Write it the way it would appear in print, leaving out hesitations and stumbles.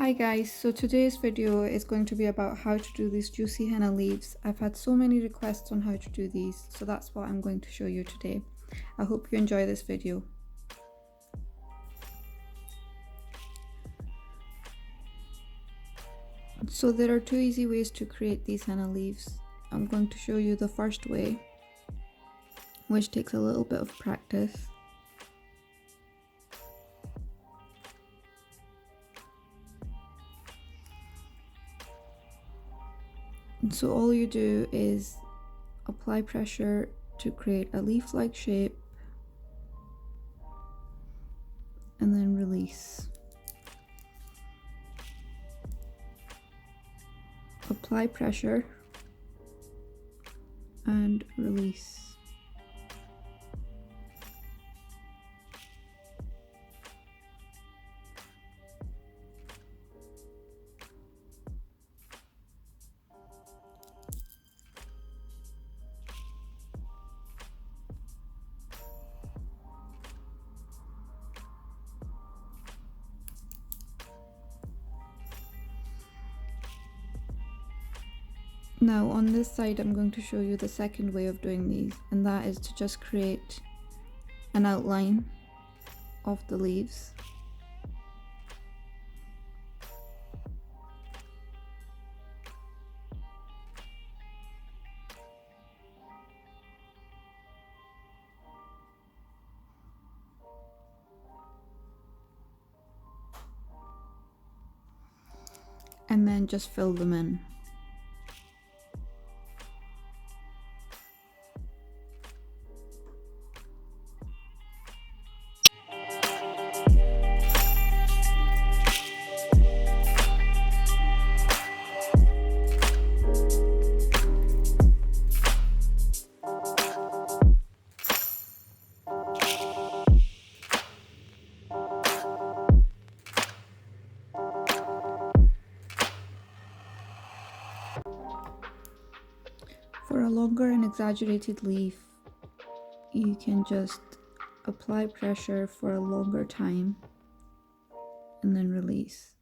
Hi guys, so today's video is going to be about how to do these juicy henna leaves. I've had so many requests on how to do these, so that's what I'm going to show you today. I hope you enjoy this video. So there are two easy ways to create these henna leaves. I'm going to show you the first way, which takes a little bit of practice. So all you do is apply pressure to create a leaf-like shape and then release. Apply pressure and release. Now on this side I'm going to show you the second way of doing these, and that is to just create an outline of the leaves. And then just fill them in. For a longer and exaggerated leaf, you can just apply pressure for a longer time and then release.